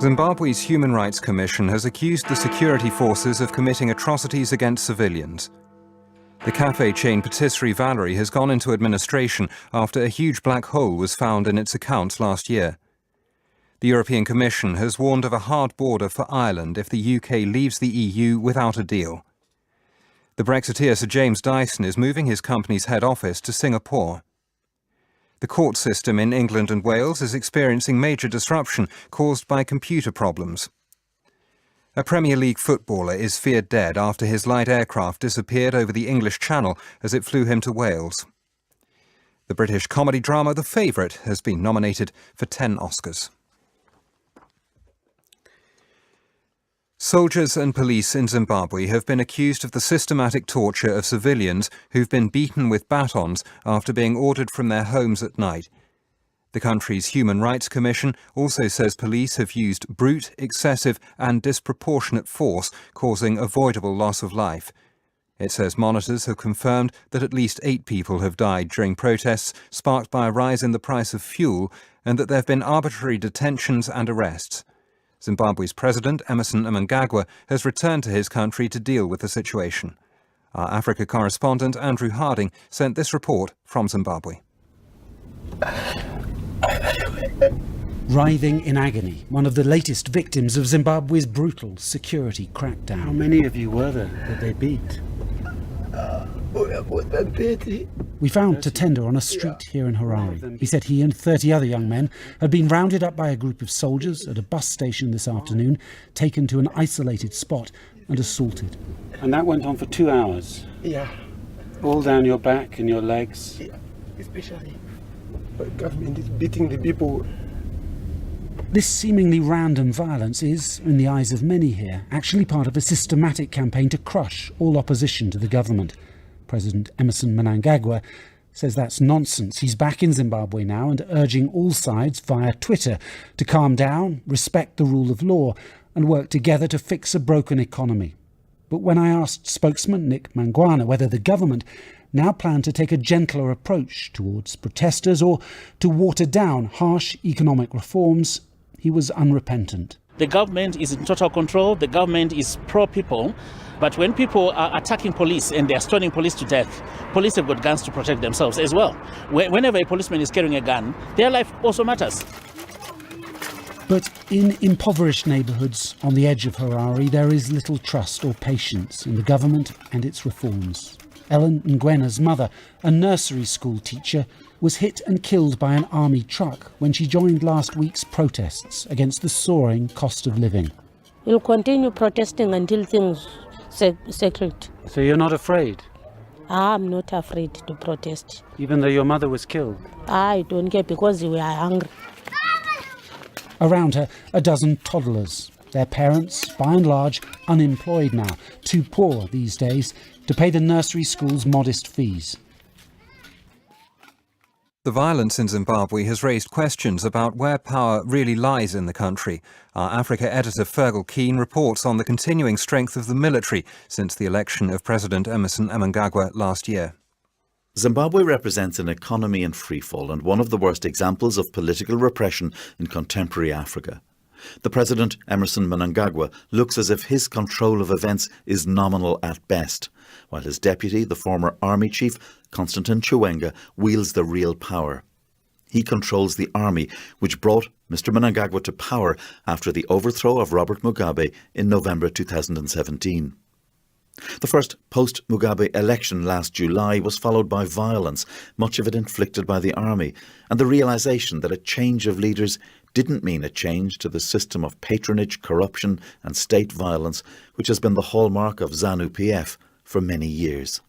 Zimbabwe's Human Rights Commission has accused the security forces of committing atrocities against civilians. The cafe chain Patisserie Valerie has gone into administration after a huge black hole was found in its accounts last year. The European Commission has warned of a hard border for Ireland if the UK leaves the EU without a deal. The Brexiteer Sir James Dyson is moving his company's head office to Singapore. The court system in England and Wales is experiencing major disruption caused by computer problems. A Premier League footballer is feared dead after his light aircraft disappeared over the English Channel as it flew him to Wales. The British comedy drama The Favourite has been nominated for 10 Oscars. Soldiers and police in Zimbabwe have been accused of the systematic torture of civilians who've been beaten with batons after being ordered from their homes at night. The country's Human Rights Commission also says police have used brute, excessive and disproportionate force, causing avoidable loss of life. It says monitors have confirmed that at least 8 people have died during protests sparked by a rise in the price of fuel and that there have been arbitrary detentions and arrests. Zimbabwe's President, Emmerson Mnangagwa, has returned to his country to deal with the situation. Our Africa correspondent, Andrew Harding, sent this report from Zimbabwe. Writhing in agony, one of the latest victims of Zimbabwe's brutal security crackdown. How many of you were there that they beat? We found Tatenda on a street here in Harare. He said he and 30 other young men had been rounded up by a group of soldiers at a bus station this afternoon, taken to an isolated spot and assaulted. And that went on for 2 hours? Yeah. All down your back and your legs? Yeah, especially. The government is beating the people. This seemingly random violence is, in the eyes of many here, actually part of a systematic campaign to crush all opposition to the government. President Emmerson Mnangagwa says that's nonsense. He's back in Zimbabwe now and urging all sides via Twitter to calm down, respect the rule of law and work together to fix a broken economy. But when I asked spokesman Nick Mangwana whether the government now planned to take a gentler approach towards protesters or to water down harsh economic reforms, he was unrepentant. The government is in total control. The government is pro-people. But when people are attacking police and they are stoning police to death, police have got guns to protect themselves as well. Whenever a policeman is carrying a gun, their life also matters. But in impoverished neighbourhoods on the edge of Harare, there is little trust or patience in the government and its reforms. Ellen Ngwena's mother, a nursery school teacher, was hit and killed by an army truck when she joined last week's protests against the soaring cost of living. We'll continue protesting until things settled. So you're not afraid? I'm not afraid to protest. Even though your mother was killed? I don't care because we are hungry. Around her, a dozen toddlers. Their parents, by and large, unemployed now, too poor these days to pay the nursery school's modest fees. The violence in Zimbabwe has raised questions about where power really lies in the country. Our Africa editor Fergal Keane reports on the continuing strength of the military since the election of President Emmerson Mnangagwa last year. Zimbabwe represents an economy in freefall and one of the worst examples of political repression in contemporary Africa. The President, Emmerson Mnangagwa, looks as if his control of events is nominal at best, while his deputy, the former army chief, Constantine Chiwenga, wields the real power. He controls the army, which brought Mr Mnangagwa to power after the overthrow of Robert Mugabe in November 2017. The first post-Mugabe election last July was followed by violence, much of it inflicted by the army, and the realisation that a change of leaders didn't mean a change to the system of patronage, corruption and state violence, which has been the hallmark of ZANU-PF for many years.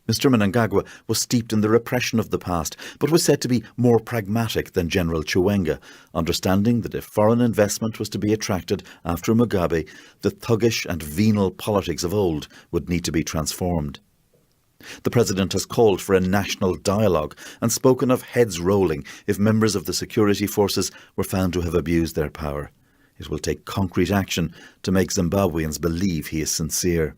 Mr Mnangagwa was steeped in the repression of the past, but was said to be more pragmatic than General Chiwenga, understanding that if foreign investment was to be attracted after Mugabe, the thuggish and venal politics of old would need to be transformed. The President has called for a national dialogue and spoken of heads rolling if members of the security forces were found to have abused their power. It will take concrete action to make Zimbabweans believe he is sincere.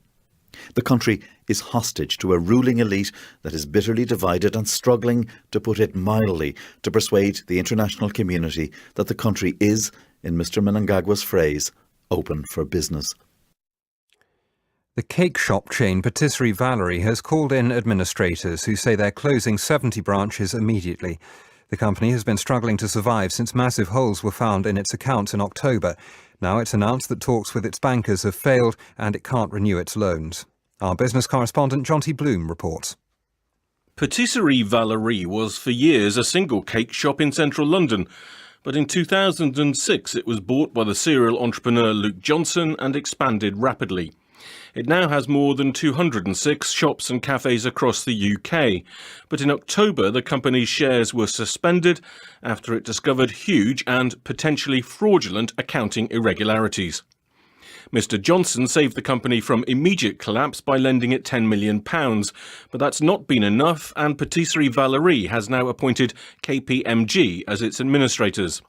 The country is hostage to a ruling elite that is bitterly divided and struggling, to put it mildly, to persuade the international community that the country is, in Mr Mnangagwa's phrase, open for business. The cake shop chain Patisserie Valerie has called in administrators who say they're closing 70 branches immediately. The company has been struggling to survive since massive holes were found in its accounts in October. Now it's announced that talks with its bankers have failed and it can't renew its loans. Our business correspondent Jonty Bloom reports. Patisserie Valerie was for years a single cake shop in central London, but in 2006 it was bought by the serial entrepreneur Luke Johnson and expanded rapidly. It now has more than 206 shops and cafes across the UK, but in October the company's shares were suspended after it discovered huge and potentially fraudulent accounting irregularities. Mr Johnson saved the company from immediate collapse by lending it £10 million, but that's not been enough, and Patisserie Valerie has now appointed KPMG as its administrators.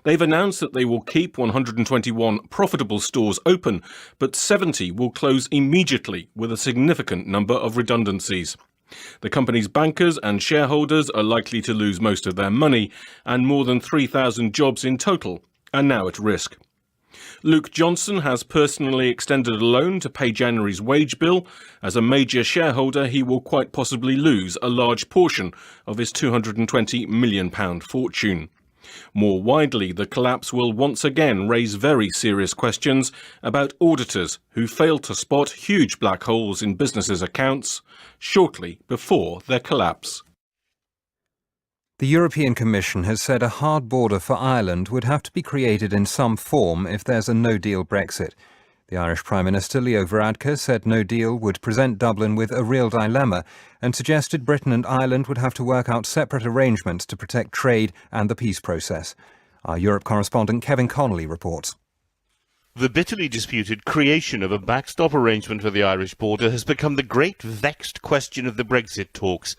They've announced that they will keep 121 profitable stores open, but 70 will close immediately with a significant number of redundancies. The company's bankers and shareholders are likely to lose most of their money, and more than 3,000 jobs in total are now at risk. Luke Johnson has personally extended a loan to pay January's wage bill. As a major shareholder, he will quite possibly lose a large portion of his £220 million fortune. More widely, the collapse will once again raise very serious questions about auditors who failed to spot huge black holes in businesses' accounts shortly before their collapse. The European Commission has said a hard border for Ireland would have to be created in some form if there's a no-deal Brexit. The Irish Prime Minister Leo Varadkar said no deal would present Dublin with a real dilemma and suggested Britain and Ireland would have to work out separate arrangements to protect trade and the peace process. Our Europe correspondent Kevin Connolly reports. The bitterly disputed creation of a backstop arrangement for the Irish border has become the great vexed question of the Brexit talks,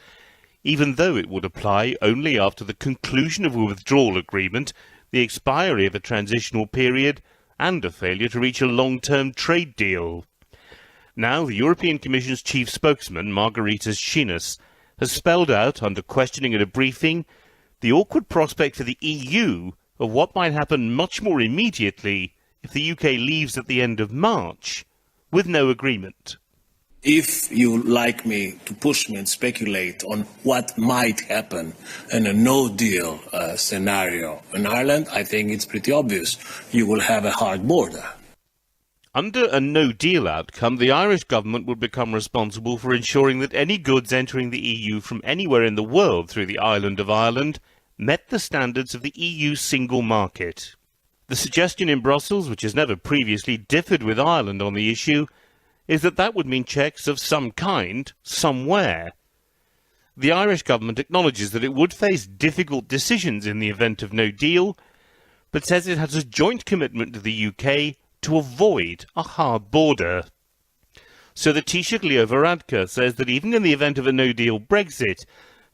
even though it would apply only after the conclusion of a withdrawal agreement, the expiry of a transitional period, and a failure to reach a long-term trade deal. Now, the European Commission's chief spokesman, Margaritas Schinas, has spelled out, under questioning at a briefing, the awkward prospect for the EU of what might happen much more immediately if the UK leaves at the end of March, with no agreement. If you like me to push me and speculate on what might happen in a no-deal scenario in Ireland, I think it's pretty obvious. You will have a hard border. Under a no-deal outcome, the Irish government would become responsible for ensuring that any goods entering the EU from anywhere in the world through the island of Ireland met the standards of the EU single market. The suggestion in Brussels, which has never previously differed with Ireland on the issue, is that would mean checks of some kind, somewhere. The Irish government acknowledges that it would face difficult decisions in the event of no deal, but says it has a joint commitment to the UK to avoid a hard border. So the Taoiseach Leo Varadkar says that even in the event of a no-deal Brexit,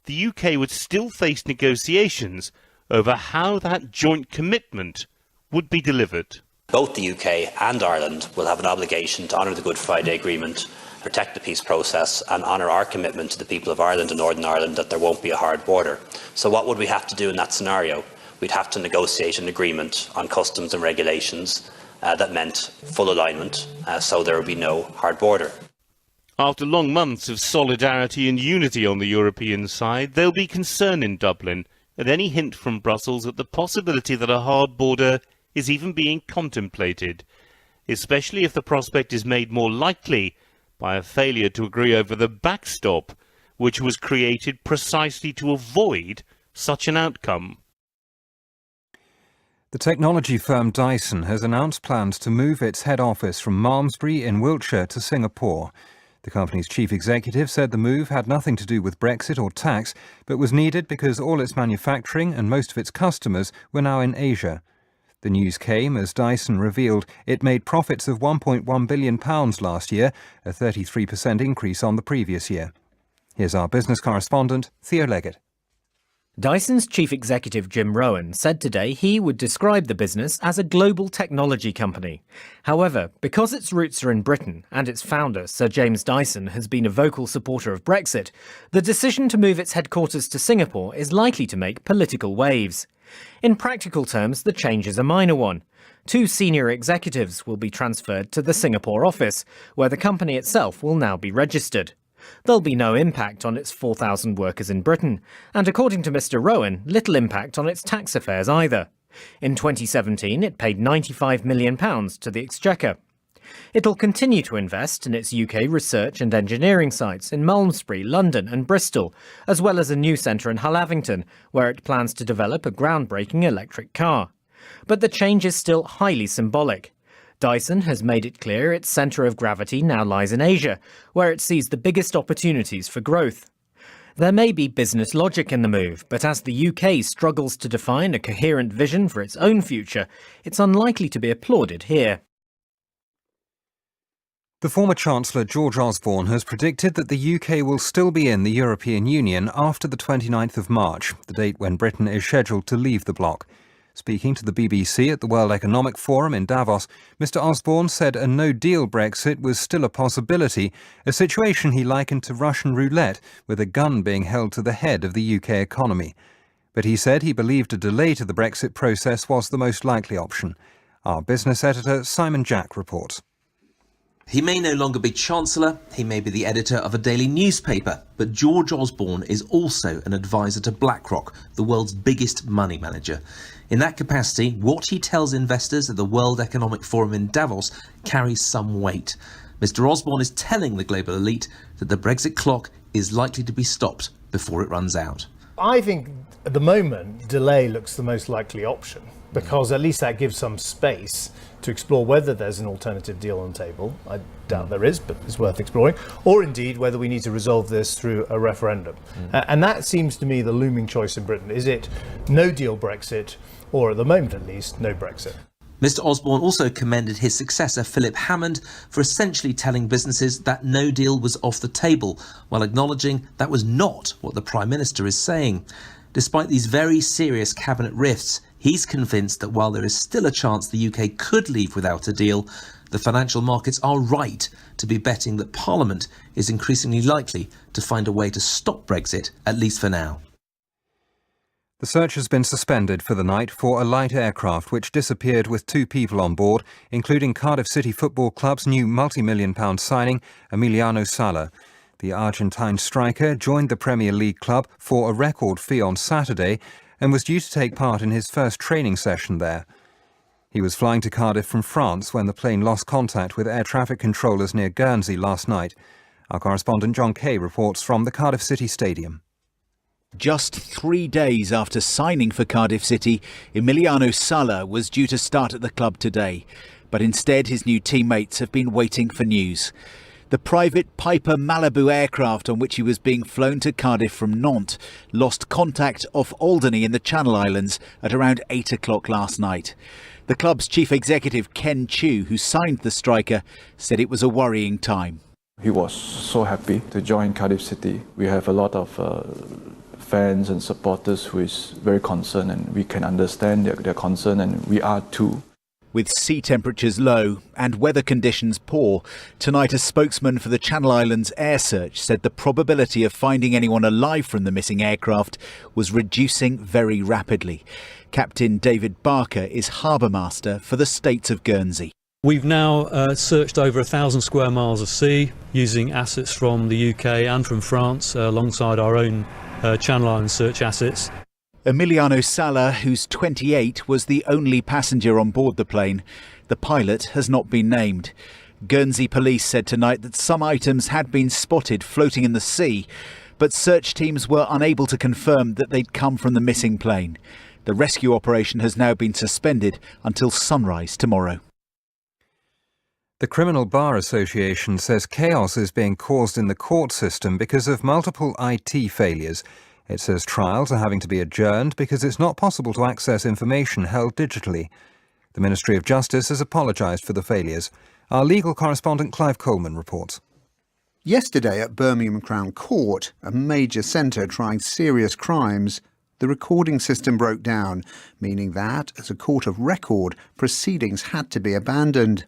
the UK would still face negotiations over how that joint commitment would be delivered. Both the UK and Ireland will have an obligation to honour the Good Friday Agreement, protect the peace process and honour our commitment to the people of Ireland and Northern Ireland that there won't be a hard border. So what would we have to do in that scenario? We'd have to negotiate an agreement on customs and regulations that meant full alignment, so there would be no hard border. After long months of solidarity and unity on the European side, there'll be concern in Dublin at any hint from Brussels at the possibility that a hard border is even being contemplated, especially if the prospect is made more likely by a failure to agree over the backstop, which was created precisely to avoid such an outcome. The technology firm Dyson has announced plans to move its head office from Malmesbury in Wiltshire to Singapore. The company's chief executive said the move had nothing to do with Brexit or tax, but was needed because all its manufacturing and most of its customers were now in Asia. The news came as Dyson revealed it made profits of £1.1 billion last year, a 33% increase on the previous year. Here's our business correspondent, Theo Leggett. Dyson's chief executive Jim Rowan said today he would describe the business as a global technology company. However, because its roots are in Britain and its founder, Sir James Dyson, has been a vocal supporter of Brexit, the decision to move its headquarters to Singapore is likely to make political waves. In practical terms, the change is a minor one. 2 senior executives will be transferred to the Singapore office, where the company itself will now be registered. There'll be no impact on its 4,000 workers in Britain, and according to Mr. Rowan, little impact on its tax affairs either. In 2017, it paid £95 million to the Exchequer. It'll continue to invest in its UK research and engineering sites in Malmesbury, London and Bristol, as well as a new centre in Hullavington, where it plans to develop a groundbreaking electric car. But the change is still highly symbolic. Dyson has made it clear its centre of gravity now lies in Asia, where it sees the biggest opportunities for growth. There may be business logic in the move, but as the UK struggles to define a coherent vision for its own future, it's unlikely to be applauded here. The former Chancellor George Osborne has predicted that the UK will still be in the European Union after the 29th of March, the date when Britain is scheduled to leave the bloc. Speaking to the BBC at the World Economic Forum in Davos, Mr Osborne said a no-deal Brexit was still a possibility, a situation he likened to Russian roulette, with a gun being held to the head of the UK economy. But he said he believed a delay to the Brexit process was the most likely option. Our business editor Simon Jack reports. He may no longer be Chancellor, he may be the editor of a daily newspaper, but George Osborne is also an advisor to BlackRock, the world's biggest money manager. In that capacity, what he tells investors at the World Economic Forum in Davos carries some weight. Mr Osborne is telling the global elite that the Brexit clock is likely to be stopped before it runs out. I think at the moment, delay looks the most likely option, because at least that gives some space to explore whether there's an alternative deal on the table. I doubt there is, but it's worth exploring. Or indeed, whether we need to resolve this through a referendum. And that seems to me the looming choice in Britain. Is it no deal Brexit, or at the moment at least, no Brexit? Mr Osborne also commended his successor Philip Hammond for essentially telling businesses that no deal was off the table, while acknowledging that was not what the Prime Minister is saying. Despite these very serious cabinet rifts, he's convinced that while there is still a chance the UK could leave without a deal, the financial markets are right to be betting that Parliament is increasingly likely to find a way to stop Brexit, at least for now. The search has been suspended for the night for a light aircraft which disappeared with 2 people on board, including Cardiff City Football Club's new multi-million-pound signing, Emiliano Sala. The Argentine striker joined the Premier League club for a record fee on Saturday and was due to take part in his first training session there. He was flying to Cardiff from France when the plane lost contact with air traffic controllers near Guernsey last night. Our correspondent John Kay reports from the Cardiff City Stadium. Just 3 days after signing for Cardiff City, Emiliano Sala was due to start at the club today. But instead, his new teammates have been waiting for news. The private Piper Malibu aircraft on which he was being flown to Cardiff from Nantes lost contact off Alderney in the Channel Islands at around 8 o'clock last night. The club's chief executive, Ken Chu, who signed the striker, said it was a worrying time. He was so happy to join Cardiff City. We have a lot of fans and supporters who is very concerned, and we can understand their concern, and we are too. With sea temperatures low and weather conditions poor, tonight a spokesman for the Channel Islands Air Search said the probability of finding anyone alive from the missing aircraft was reducing very rapidly. Captain David Barker is harbour master for the States of Guernsey. We've now searched over 1,000 square miles of sea using assets from the UK and from France alongside our own Channel Islands search assets. Emiliano Sala, who's 28, was the only passenger on board the plane. The pilot has not been named. Guernsey police said tonight that some items had been spotted floating in the sea, but search teams were unable to confirm that they'd come from the missing plane. The rescue operation has now been suspended until sunrise tomorrow. The Criminal Bar Association says chaos is being caused in the court system because of multiple IT failures. It says trials are having to be adjourned because it's not possible to access information held digitally. The Ministry of Justice has apologised for the failures. Our legal correspondent Clive Coleman reports. Yesterday at Birmingham Crown Court, a major centre trying serious crimes, the recording system broke down, meaning that, as a court of record, proceedings had to be abandoned.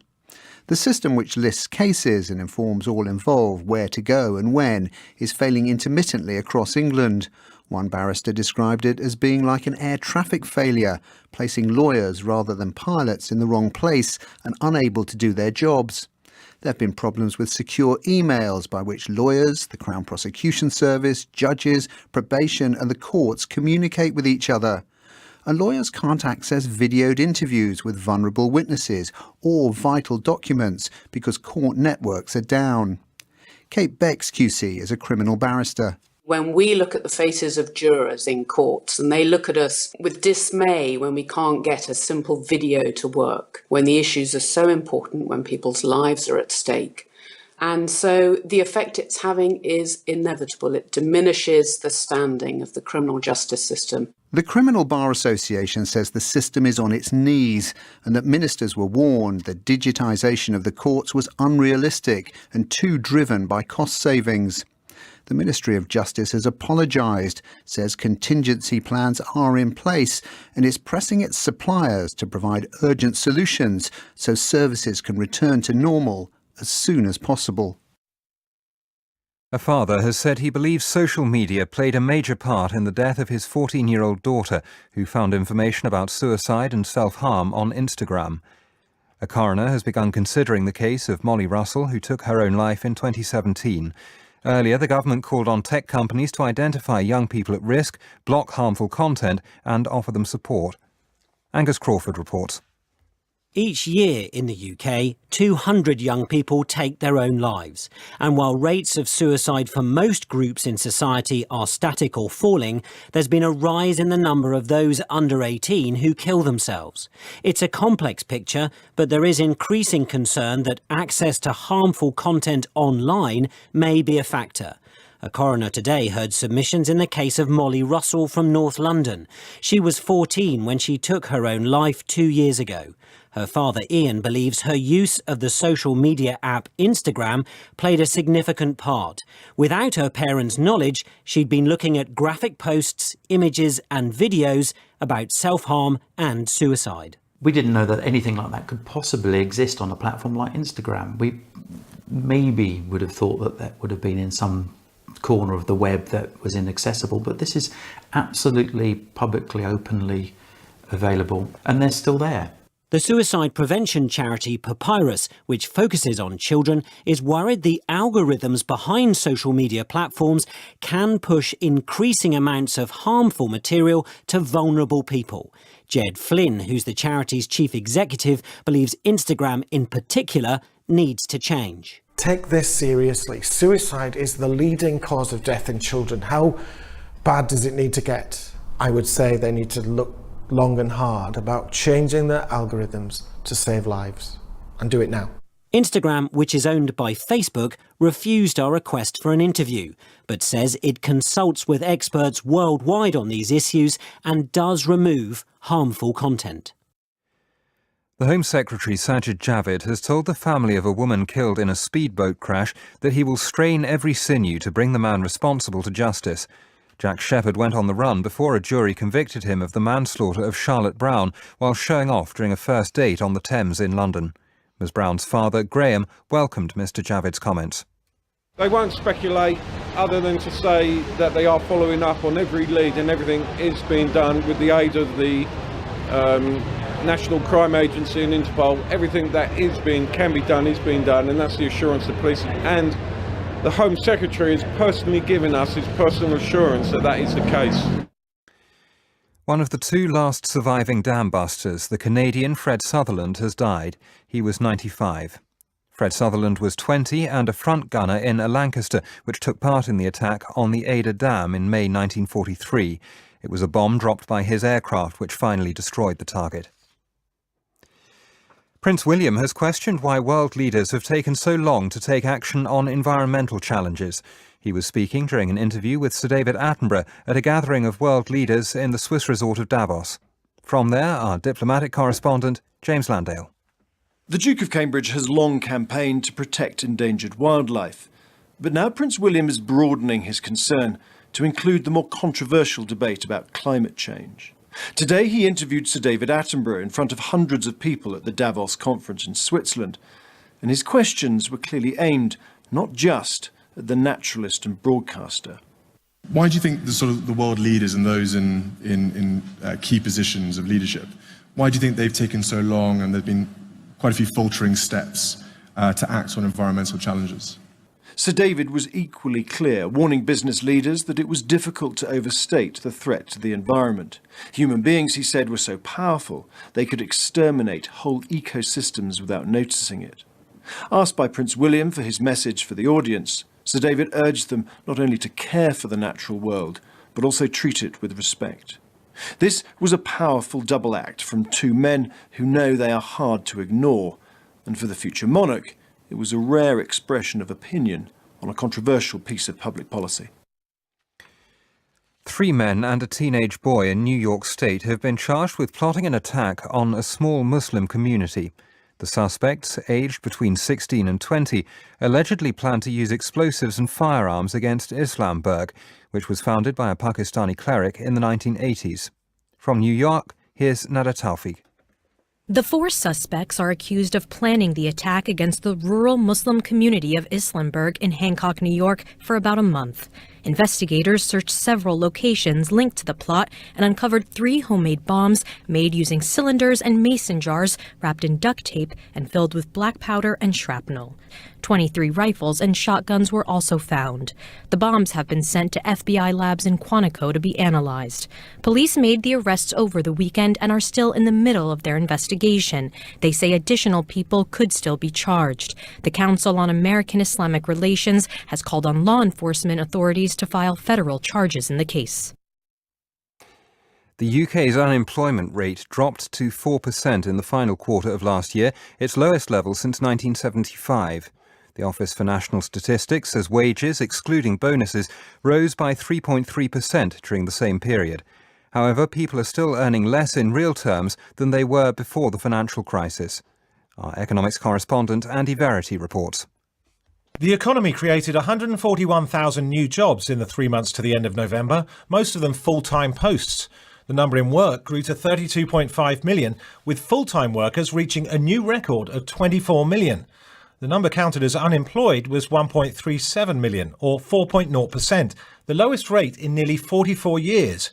The system, which lists cases and informs all involved where to go and when, is failing intermittently across England. One barrister described it as being like an air traffic failure, placing lawyers rather than pilots in the wrong place and unable to do their jobs. There have been problems with secure emails by which lawyers, the Crown Prosecution Service, judges, probation and the courts communicate with each other. And lawyers can't access videoed interviews with vulnerable witnesses or vital documents because court networks are down. Kate Becks QC is a criminal barrister. When we look at the faces of jurors in courts and they look at us with dismay when we can't get a simple video to work, when the issues are so important, when people's lives are at stake. And so the effect it's having is inevitable. It diminishes the standing of the criminal justice system. The Criminal Bar Association says the system is on its knees and that ministers were warned that digitisation of the courts was unrealistic and too driven by cost savings. The Ministry of Justice has apologised, says contingency plans are in place and is pressing its suppliers to provide urgent solutions so services can return to normal as soon as possible. A father has said he believes social media played a major part in the death of his 14-year-old daughter, who found information about suicide and self-harm on Instagram. A coroner has begun considering the case of Molly Russell, who took her own life in 2017. Earlier, the government called on tech companies to identify young people at risk, block harmful content and offer them support. Angus Crawford reports. Each year in the UK, 200 young people take their own lives. And while rates of suicide for most groups in society are static or falling, there's been a rise in the number of those under 18 who kill themselves. It's a complex picture, but there is increasing concern that access to harmful content online may be a factor. A coroner today heard submissions in the case of Molly Russell from North London. She was 14 when she took her own life 2 years ago. Her father, Ian, believes her use of the social media app Instagram played a significant part. Without her parents' knowledge, she'd been looking at graphic posts, images and videos about self-harm and suicide. We didn't know that anything like that could possibly exist on a platform like Instagram. We maybe would have thought that that would have been in some corner of the web that was inaccessible, but this is absolutely publicly, openly available, and they're still there. The suicide prevention charity Papyrus, which focuses on children, is worried the algorithms behind social media platforms can push increasing amounts of harmful material to vulnerable people. Jed Flynn, who's the charity's chief executive, believes Instagram in particular needs to change. Take this seriously. Suicide is the leading cause of death in children. How bad does it need to get? I would say they need to look long and hard about changing their algorithms to save lives, and do it now. Instagram, which is owned by Facebook, refused our request for an interview, but says it consults with experts worldwide on these issues and does remove harmful content. The Home Secretary Sajid Javid has told the family of a woman killed in a speedboat crash that he will strain every sinew to bring the man responsible to justice. Jack Shepherd went on the run before a jury convicted him of the manslaughter of Charlotte Brown while showing off during a first date on the Thames in London. Ms Brown's father, Graham, welcomed Mr Javid's comments. They won't speculate other than to say that they are following up on every lead and everything is being done with the aid of the National Crime Agency and Interpol. Everything that can be done is being done, and that's the assurance the police and the Home Secretary has personally given us his personal assurance that that is the case. One of the two last surviving dam busters, the Canadian Fred Sutherland, has died. He was 95. Fred Sutherland was 20 and a front gunner in a Lancaster, which took part in the attack on the Ada Dam in May 1943. It was a bomb dropped by his aircraft which finally destroyed the target. Prince William has questioned why world leaders have taken so long to take action on environmental challenges. He was speaking during an interview with Sir David Attenborough at a gathering of world leaders in the Swiss resort of Davos. From there, our diplomatic correspondent, James Landale. The Duke of Cambridge has long campaigned to protect endangered wildlife. But now Prince William is broadening his concern to include the more controversial debate about climate change. Today he interviewed Sir David Attenborough in front of hundreds of people at the Davos conference in Switzerland, and his questions were clearly aimed not just at the naturalist and broadcaster. Why do you think the world leaders and those in key positions of leadership, why do you think they've taken so long and there have been quite a few faltering steps to act on environmental challenges? Sir David was equally clear, warning business leaders that it was difficult to overstate the threat to the environment. Human beings, he said, were so powerful they could exterminate whole ecosystems without noticing it. Asked by Prince William for his message for the audience, Sir David urged them not only to care for the natural world, but also treat it with respect. This was a powerful double act from two men who know they are hard to ignore, and for the future monarch, it was a rare expression of opinion on a controversial piece of public policy. 3 men and a teenage boy in New York State have been charged with plotting an attack on a small Muslim community. The suspects, aged between 16 and 20, allegedly planned to use explosives and firearms against Islamburg, which was founded by a Pakistani cleric in the 1980s. From New York, here's Nada Taufik. The 4 suspects are accused of planning the attack against the rural Muslim community of Islamburg in Hancock, New York, for about a month. Investigators searched several locations linked to the plot and uncovered 3 homemade bombs made using cylinders and mason jars wrapped in duct tape and filled with black powder and shrapnel. 23 rifles and shotguns were also found. The bombs have been sent to FBI labs in Quantico to be analyzed. Police made the arrests over the weekend and are still in the middle of their investigation. They say additional people could still be charged. The Council on American Islamic Relations has called on law enforcement authorities to file federal charges in the case. The UK's unemployment rate dropped to 4% in the final quarter of last year, its lowest level since 1975. The Office for National Statistics says wages, excluding bonuses, rose by 3.3% during the same period. However, people are still earning less in real terms than they were before the financial crisis. Our economics correspondent Andy Verity reports. The economy created 141,000 new jobs in the 3 months to the end of November, most of them full-time posts. The number in work grew to 32.5 million, with full-time workers reaching a new record of 24 million. The number counted as unemployed was 1.37 million, or 4.0%, the lowest rate in nearly 44 years.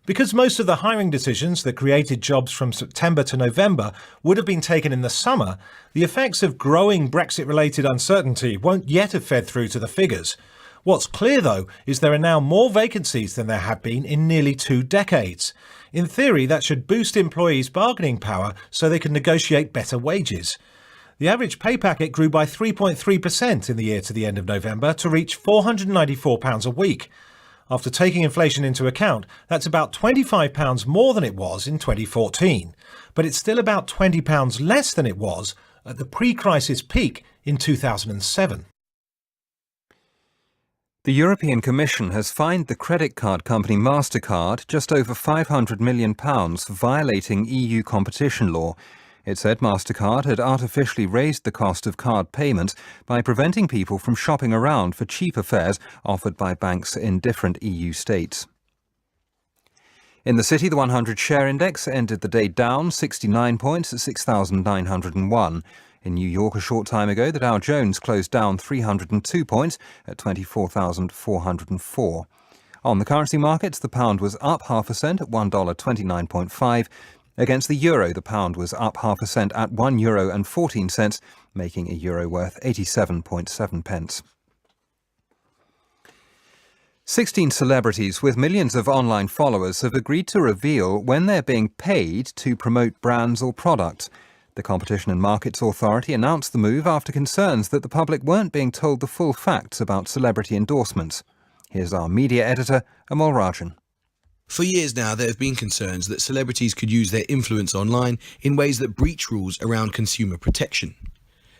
Because most of the hiring decisions that created jobs from September to November would have been taken in the summer, the effects of growing Brexit-related uncertainty won't yet have fed through to the figures. What's clear, though, is there are now more vacancies than there have been in nearly 2 decades. In theory, that should boost employees' bargaining power so they can negotiate better wages. The average pay packet grew by 3.3% in the year to the end of November to reach £494 a week. After taking inflation into account, that's about £25 more than it was in 2014. But it's still about £20 less than it was at the pre-crisis peak in 2007. The European Commission has fined the credit card company Mastercard just over £500 million for violating EU competition law. It said Mastercard had artificially raised the cost of card payments by preventing people from shopping around for cheaper fares offered by banks in different EU states. In the city, the 100 share index ended the day down 69 points at 6,901. In New York a short time ago, the Dow Jones closed down 302 points at 24,404. On the currency markets, the pound was up 0.5% at $1.29.5. Against the euro, the pound was up 0.5% at €1.14, making a euro worth 87.7 pence. 16 celebrities with millions of online followers have agreed to reveal when they're being paid to promote brands or products. The Competition and Markets Authority announced the move after concerns that the public weren't being told the full facts about celebrity endorsements. Here's our media editor, Amol Rajan. For years now, there have been concerns that celebrities could use their influence online in ways that breach rules around consumer protection.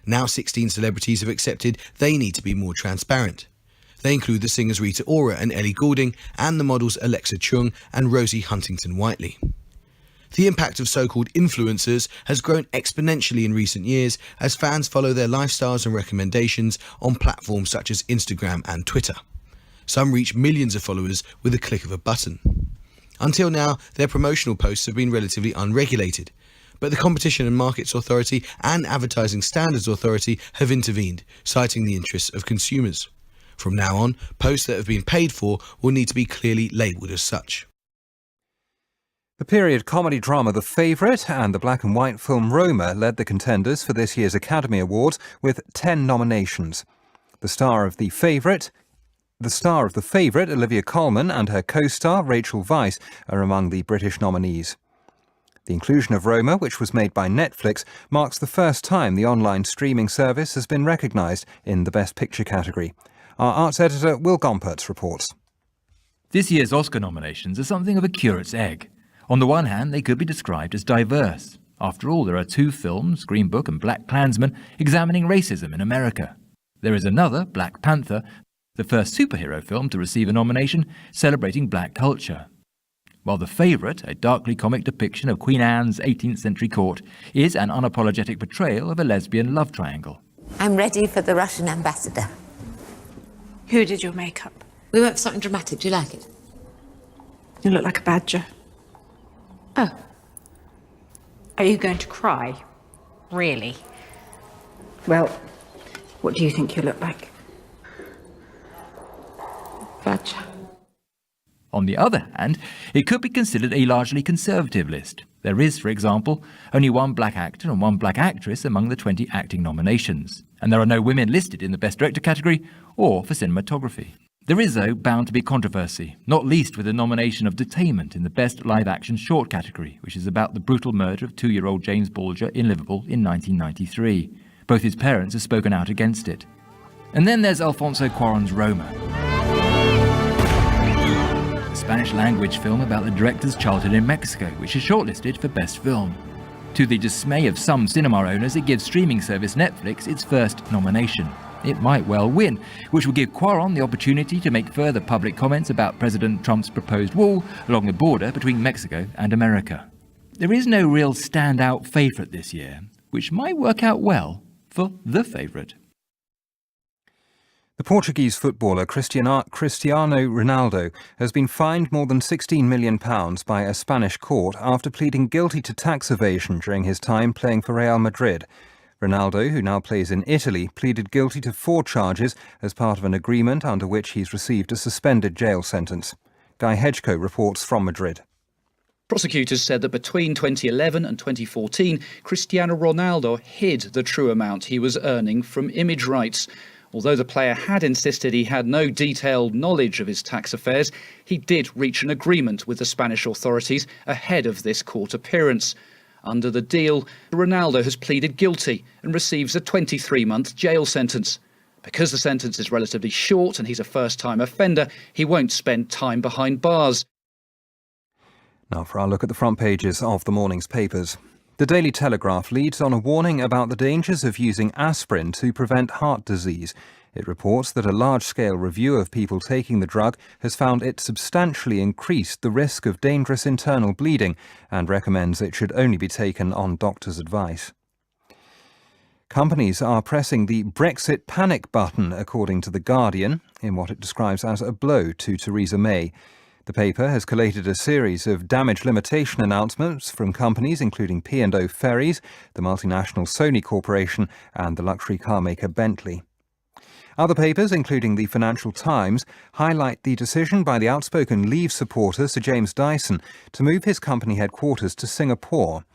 Now 16 celebrities have accepted they need to be more transparent. They include the singers Rita Ora and Ellie Goulding and the models Alexa Chung and Rosie Huntington-Whiteley. The impact of so-called influencers has grown exponentially in recent years as fans follow their lifestyles and recommendations on platforms such as Instagram and Twitter. Some reach millions of followers with a click of a button. Until now, their promotional posts have been relatively unregulated, but the Competition and Markets Authority and Advertising Standards Authority have intervened, citing the interests of consumers. From now on, posts that have been paid for will need to be clearly labelled as such. The period comedy drama The Favourite and the black and white film Roma led the contenders for this year's Academy Awards with 10 nominations. The star of The Favourite, Olivia Colman, and her co-star Rachel Weisz are among the British nominees. The inclusion of Roma, which was made by Netflix, marks the first time the online streaming service has been recognised in the Best Picture category. Our arts editor Will Gompertz reports. This year's Oscar nominations are something of a curate's egg. On the one hand, they could be described as diverse. After all, there are 2 films, Green Book and Black Klansman, examining racism in America. There is another, Black Panther, the first superhero film to receive a nomination, celebrating black culture. While The Favourite, a darkly comic depiction of Queen Anne's 18th century court, is an unapologetic portrayal of a lesbian love triangle. I'm ready for the Russian ambassador. Who did your makeup? We went for something dramatic. Do you like it? You look like a badger. Oh. Are you going to cry? Really? Well, what do you think you look like? Badger. On the other hand, it could be considered a largely conservative list. There is, for example, only 1 black actor and 1 black actress among the 20 acting nominations. And there are no women listed in the Best Director category or for cinematography. There is, though, bound to be controversy, not least with the nomination of Detainment in the Best Live-Action Short category, which is about the brutal murder of 2-year-old James Bulger in Liverpool in 1993. Both his parents have spoken out against it. And then there's Alfonso Cuarón's Roma, a Spanish-language film about the director's childhood in Mexico, which is shortlisted for Best Film. To the dismay of some cinema owners, it gives streaming service Netflix its first nomination. It might well win, which will give Cuarón the opportunity to make further public comments about President Trump's proposed wall along the border between Mexico and America. There is no real standout favourite this year, which might work out well for The Favourite. The Portuguese footballer Cristiano Ronaldo has been fined more than £16 million by a Spanish court after pleading guilty to tax evasion during his time playing for Real Madrid. Ronaldo, who now plays in Italy, pleaded guilty to 4 charges as part of an agreement under which he's received a suspended jail sentence. Guy Hedgecoe reports from Madrid. Prosecutors said that between 2011 and 2014, Cristiano Ronaldo hid the true amount he was earning from image rights. Although the player had insisted he had no detailed knowledge of his tax affairs, he did reach an agreement with the Spanish authorities ahead of this court appearance. Under the deal, Ronaldo has pleaded guilty and receives a 23-month jail sentence. Because the sentence is relatively short and he's a first-time offender, he won't spend time behind bars. Now for our look at the front pages of the morning's papers. The Daily Telegraph leads on a warning about the dangers of using aspirin to prevent heart disease. It reports that a large-scale review of people taking the drug has found it substantially increased the risk of dangerous internal bleeding and recommends it should only be taken on doctors' advice. Companies are pressing the Brexit panic button, according to The Guardian, in what it describes as a blow to Theresa May. The paper has collated a series of damage limitation announcements from companies including P&O Ferries, the multinational Sony Corporation and the luxury car maker Bentley. Other papers, including the Financial Times, highlight the decision by the outspoken Leave supporter Sir James Dyson to move his company headquarters to Singapore.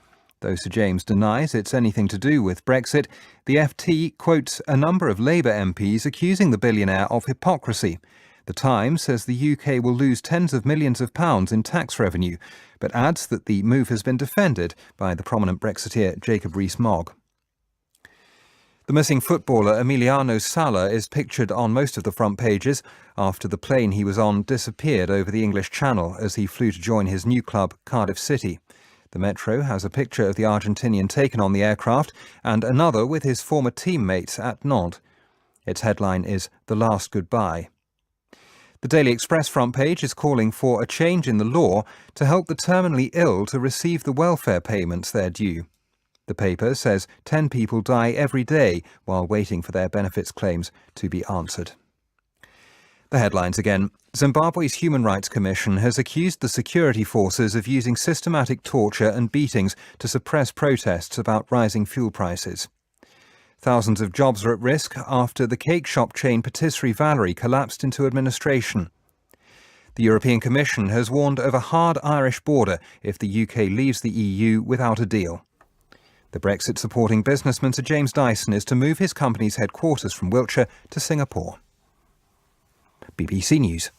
Though Sir James denies it's anything to do with Brexit, the FT quotes a number of Labour MPs accusing the billionaire of hypocrisy. The Times says the UK will lose tens of millions of pounds in tax revenue, but adds that the move has been defended by the prominent Brexiteer Jacob Rees-Mogg. The missing footballer Emiliano Sala is pictured on most of the front pages after the plane he was on disappeared over the English Channel as he flew to join his new club, Cardiff City. The Metro has a picture of the Argentinian taken on the aircraft and another with his former teammates at Nantes. Its headline is "The Last Goodbye." The Daily Express front page is calling for a change in the law to help the terminally ill to receive the welfare payments they're due. The paper says 10 people die every day while waiting for their benefits claims to be answered. The headlines again. Zimbabwe's Human Rights Commission has accused the security forces of using systematic torture and beatings to suppress protests about rising fuel prices. Thousands of jobs are at risk after the cake shop chain Patisserie Valerie collapsed into administration. The European Commission has warned of a hard Irish border if the UK leaves the EU without a deal. The Brexit-supporting businessman Sir James Dyson is to move his company's headquarters from Wiltshire to Singapore. BBC News.